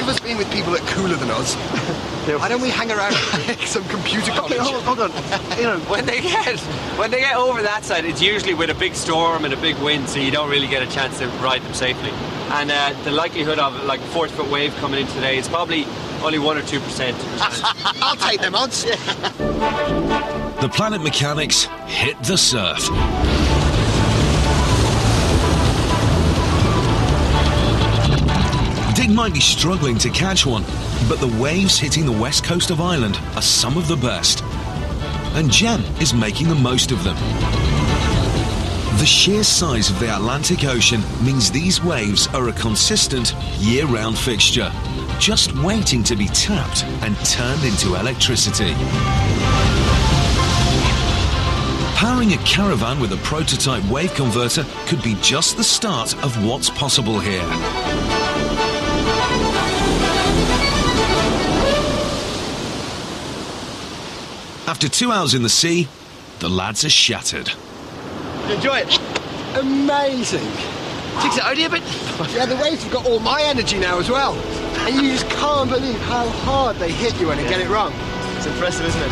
of us being with people that are cooler than us. Why don't we hang around like some computer college? Okay, hold on. You know, When they get over that side, it's usually with a big storm and a big wind, so you don't really get a chance to ride them safely. And the likelihood of like a 40-foot wave coming in today is probably only 1 or 2%. I'll take them odds. The Planet Mechanics hit the surf. Dick might be struggling to catch one, but the waves hitting the west coast of Ireland are some of the best. And Jem is making the most of them. The sheer size of the Atlantic Ocean means these waves are a consistent, year-round fixture, just waiting to be tapped and turned into electricity. Powering a caravan with a prototype wave converter could be just the start of what's possible here. After 2 hours in the sea, the lads are shattered. enjoy it. Amazing. Takes it out of you a bit. Yeah, the waves have got all my energy now as well. And you just can't believe how hard they hit you when you get it wrong. It's impressive, isn't it?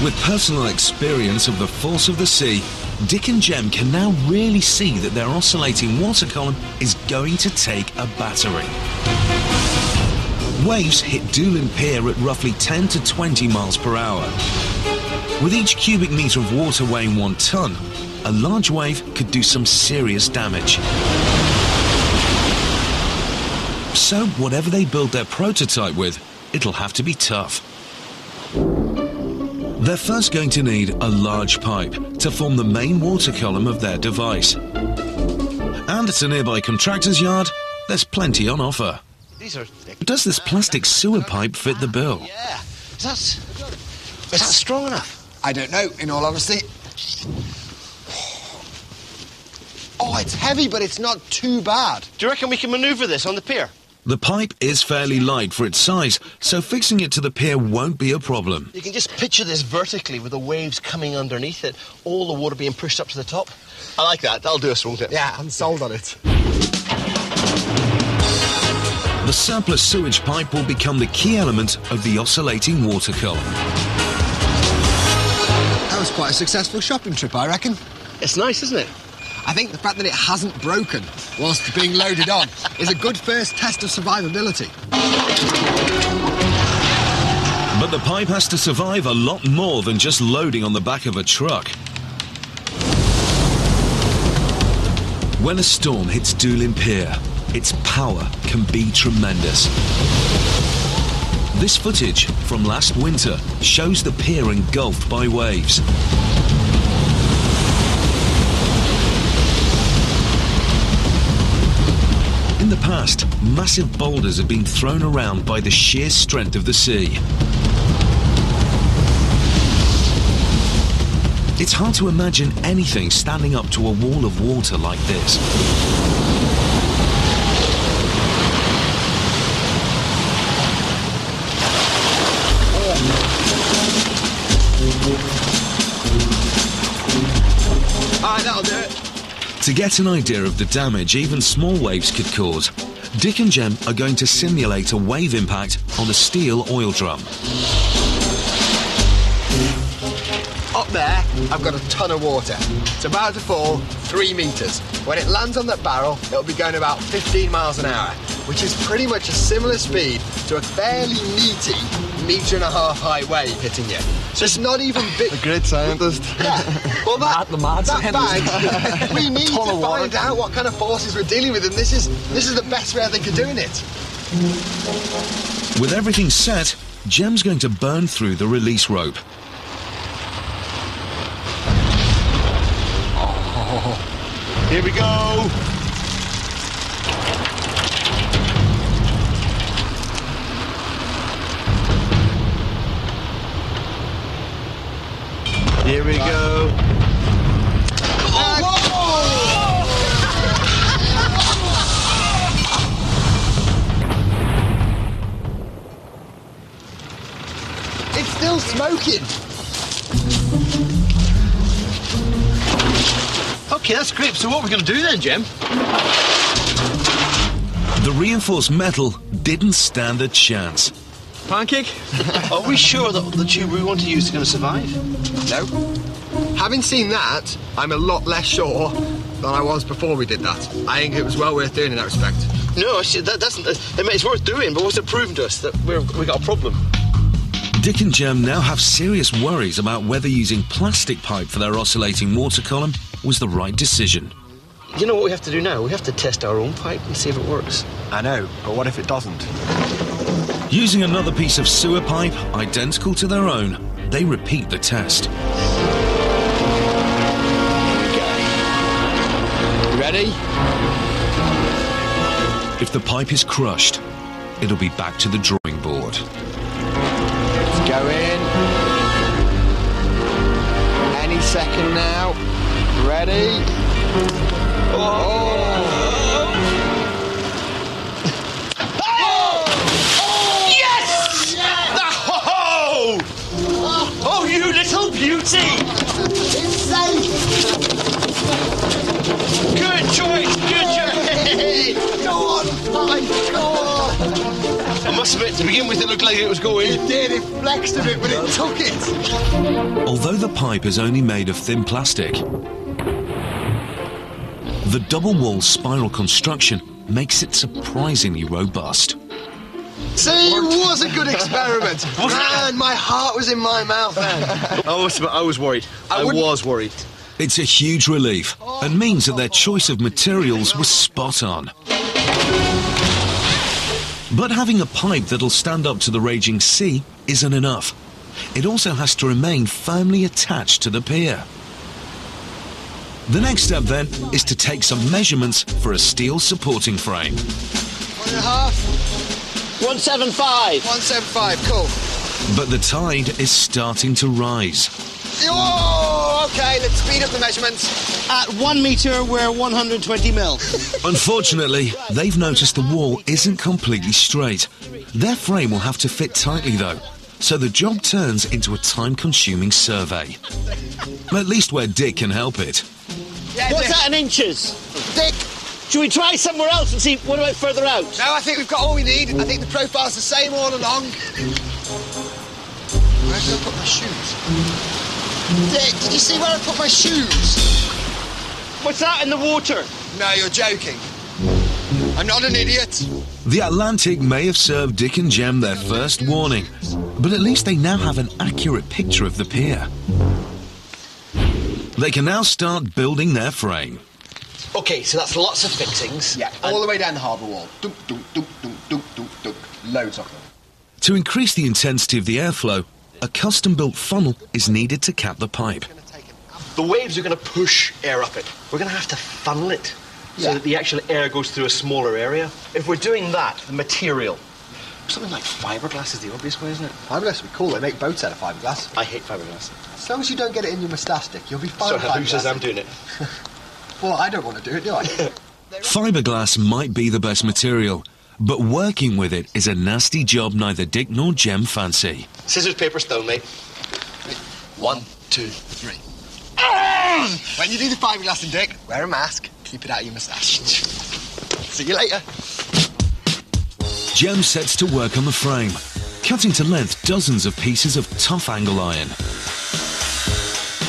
With personal experience of the force of the sea, Dick and Jem can now really see that their oscillating water column is going to take a battering. Waves hit Doolin Pier at roughly 10 to 20 miles per hour. With each cubic metre of water weighing 1 tonne, a large wave could do some serious damage. So whatever they build their prototype with, it'll have to be tough. They're first going to need a large pipe to form the main water column of their device. And at a nearby contractor's yard, there's plenty on offer. These are thick. Does this plastic sewer pipe fit the bill? Yeah. Is that strong enough? I don't know, in all honesty. Oh, it's heavy, but it's not too bad. Do you reckon we can manoeuvre this on the pier? The pipe is fairly light for its size, so fixing it to the pier won't be a problem. You can just picture this vertically with the waves coming underneath it, all the water being pushed up to the top. I like that. That'll do us, won't it? Yeah, I'm sold on it. The surplus sewage pipe will become the key element of the oscillating water column. That was quite a successful shopping trip, I reckon. It's nice, isn't it? I think the fact that it hasn't broken whilst being loaded on is a good first test of survivability. But the pipe has to survive a lot more than just loading on the back of a truck. When a storm hits Doolin Pier, its power can be tremendous. This footage from last winter shows the pier engulfed by waves. In the past, massive boulders have been thrown around by the sheer strength of the sea. It's hard to imagine anything standing up to a wall of water like this. Alright, that'll do it. To get an idea of the damage even small waves could cause, Dick and Jem are going to simulate a wave impact on a steel oil drum. Up there, I've got a ton of water. It's about to fall 3 metres. When it lands on that barrel, it'll be going about 15 miles an hour, which is pretty much a similar speed to a fairly meaty 1.5 metre high wave hitting you. So it's not even big. A great scientist. Yeah. Well, that scientist. bag, we need to find out what kind of forces we're dealing with, and this is the best way I think of doing it. With everything set, Jem's going to burn through the release rope. Here we go. Here we go. It's still smoking. Okay, that's great. So what are we going to do then, Jem? The reinforced metal didn't stand a chance. Pancake? Are we sure that the tube we want to use is going to survive? No. Having seen that, I'm a lot less sure than I was before we did that. I think it was well worth doing in that respect. No, it's worth doing, but what's it proven to us? That we got a problem. Dick and Jem now have serious worries about whether using plastic pipe for their oscillating water column was the right decision. You know what we have to do now? We have to test our own pipe and see if it works. I know, but what if it doesn't? Using another piece of sewer pipe, identical to their own, they repeat the test. Ready? If the pipe is crushed, it'll be back to the drawing board. Let's go in. Any second now. Ready? Yes! Oh, you little beauty! It's safe! Good choice, good choice! Go on, fine, go on! I must admit, to begin with, it looked like it was going. It did, it flexed a bit, but it took it! Although the pipe is only made of thin plastic, the double-wall spiral construction makes it surprisingly robust. See, it was a good experiment. Man, my heart was in my mouth then. I was worried. I was worried. It's a huge relief and means that their choice of materials was spot on. But having a pipe that'll stand up to the raging sea isn't enough. It also has to remain firmly attached to the pier. The next step then is to take some measurements for a steel supporting frame. 1.5. 175. 175, cool. But the tide is starting to rise. Oh, okay, let's speed up the measurements. At 1 metre, we're 120 mil. Unfortunately, they've noticed the wall isn't completely straight. Their frame will have to fit tightly though, so the job turns into a time-consuming survey. At least where Dick can help it. Yeah, What's Dick. that in inches? Dick! Should we try somewhere else and see what about further out? No, I think we've got all we need. I think the profile's the same all along. Where did I put my shoes? Dick, did you see where I put my shoes? What's that in the water? No, you're joking. I'm not an idiot. The Atlantic may have served Dick and Jem their first warning, but at least they now have an accurate picture of the pier. They can now start building their frame. OK, so that's lots of fixings. Yeah, all the way down the harbour wall. Dunk, dunk, dunk, dunk, dunk, dunk, dunk. Loads of them. To increase the intensity of the airflow, a custom-built funnel is needed to cap the pipe. The waves are going to push air up it. We're going to have to funnel it so that the actual air goes through a smaller area. If we're doing that, the material, something like fiberglass is the obvious way, isn't it? Fiberglass would be cool. They make boats out of fiberglass. I hate fiberglass. As long as you don't get it in your moustache, Dick, you'll be fine. So with who says fiberglass. I'm doing it? Well, I don't want to do it, do I? Fiberglass might be the best material, but working with it is a nasty job neither Dick nor Jem fancy. Scissors, paper, stone, mate. 1, 2, 3. When you do the fiberglass, Dick, wear a mask. Keep it out of your moustache. See you later. Jem sets to work on the frame, cutting to length dozens of pieces of tough angle iron.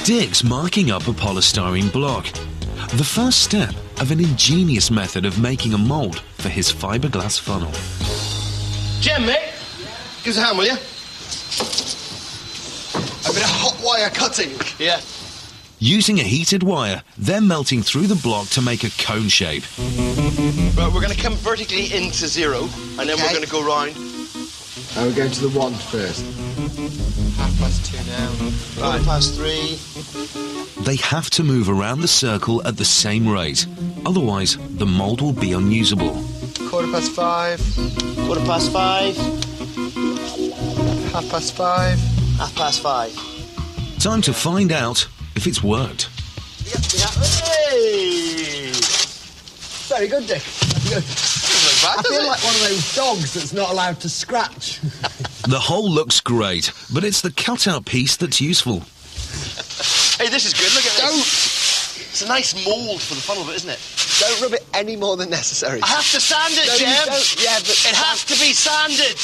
Dick's marking up a polystyrene block, the first step of an ingenious method of making a mould for his fiberglass funnel. Jem, mate, give us a hand, will you? A bit of hot wire cutting. Yeah. Using a heated wire, they're melting through the block to make a cone shape. Right, we're going to come vertically into 0, and then we're going to go round. And we're going to the 1 first. 2:30 now. Right. 3:30. They have to move around the circle at the same rate, otherwise the mould will be unusable. 5:15. 5:15. 5:30. 5:30. Time to find out if it's worked. Hey! Very good, Dick. Very good. I feel like one of those dogs that's not allowed to scratch. The hole looks great, but it's the cutout piece that's useful. Hey, this is good. Look at this. It's a nice mould for the funnel, isn't it? Don't rub it any more than necessary. I have to sand it, No, you Jem. don't. Yeah, but... It has to be sanded.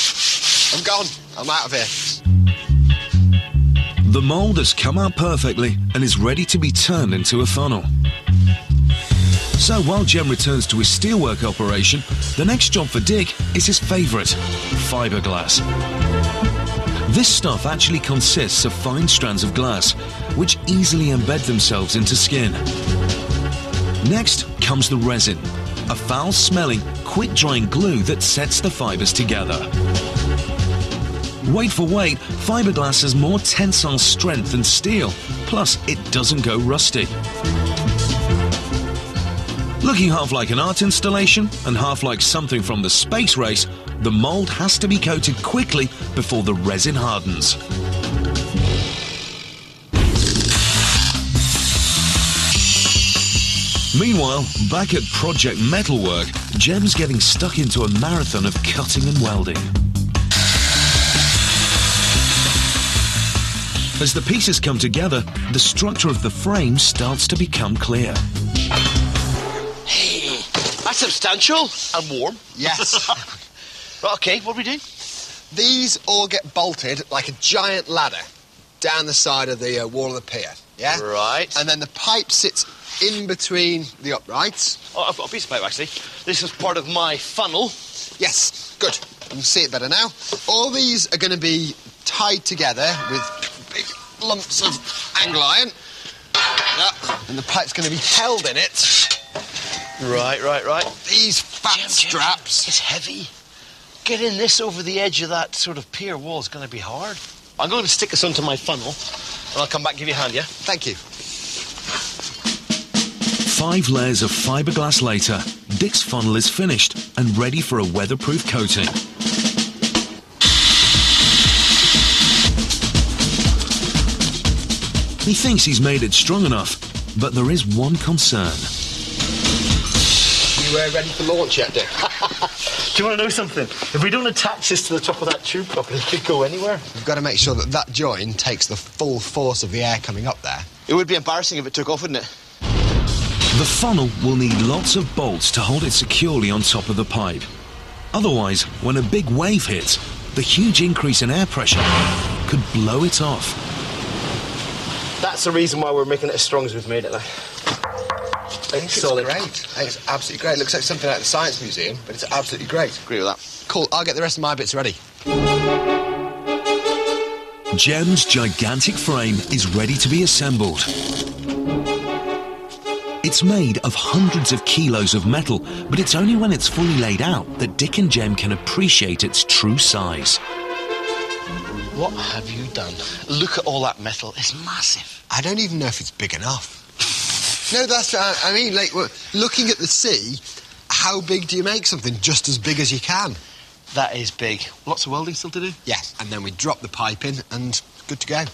I'm gone. I'm out of here. The mould has come out perfectly and is ready to be turned into a funnel. So while Jem returns to his steelwork operation, the next job for Dick is his favourite, fiberglass. This stuff actually consists of fine strands of glass, which easily embed themselves into skin. Next comes the resin, a foul-smelling, quick-drying glue that sets the fibres together. Weight for weight, fiberglass has more tensile strength than steel, plus it doesn't go rusty. Looking half like an art installation and half like something from the space race, the mould has to be coated quickly before the resin hardens. Meanwhile, back at Project Metalwork, Jem's getting stuck into a marathon of cutting and welding. As the pieces come together, the structure of the frame starts to become clear. Hey, that's substantial and warm. Yes. Right, okay, what do we do? These all get bolted like a giant ladder down the side of the wall of the pier, yeah? Right. And then the pipe sits in between the uprights. Oh, I've got a piece of pipe, actually. This is part of my funnel. Yes, good. You can see it better now. All these are going to be tied together with big lumps of angle iron. And the pipe's going to be held in it. Right. These fat straps. It's heavy. Getting this over the edge of that sort of pier wall is going to be hard. I'm going to stick this onto my funnel, and I'll come back and give you a hand, yeah? Thank you. 5 layers of fiberglass later, Dick's funnel is finished and ready for a weatherproof coating. He thinks he's made it strong enough, but there is one concern. You ready for launch yet, Dick? Do you want to know something? If we don't attach this to the top of that tube properly, it could go anywhere. We've got to make sure that that join takes the full force of the air coming up there. It would be embarrassing if it took off, wouldn't it? The funnel will need lots of bolts to hold it securely on top of the pipe. Otherwise, when a big wave hits, the huge increase in air pressure could blow it off. That's the reason why we're making it as strong as we've made it. It's solid. great. It's absolutely great. It looks like something out of the Science Museum, but it's absolutely great. Agree with that. Cool, I'll get the rest of my bits ready. Jem's gigantic frame is ready to be assembled. It's made of hundreds of kilos of metal, but it's only when it's fully laid out that Dick and Jem can appreciate its true size. What have you done? Look at all that metal. It's massive. I don't even know if it's big enough. No, that's I mean, like, looking at the sea, how big do you make something just as big as you can? That is big. Lots of welding still to do? Yes, and then we drop the pipe in and good to go.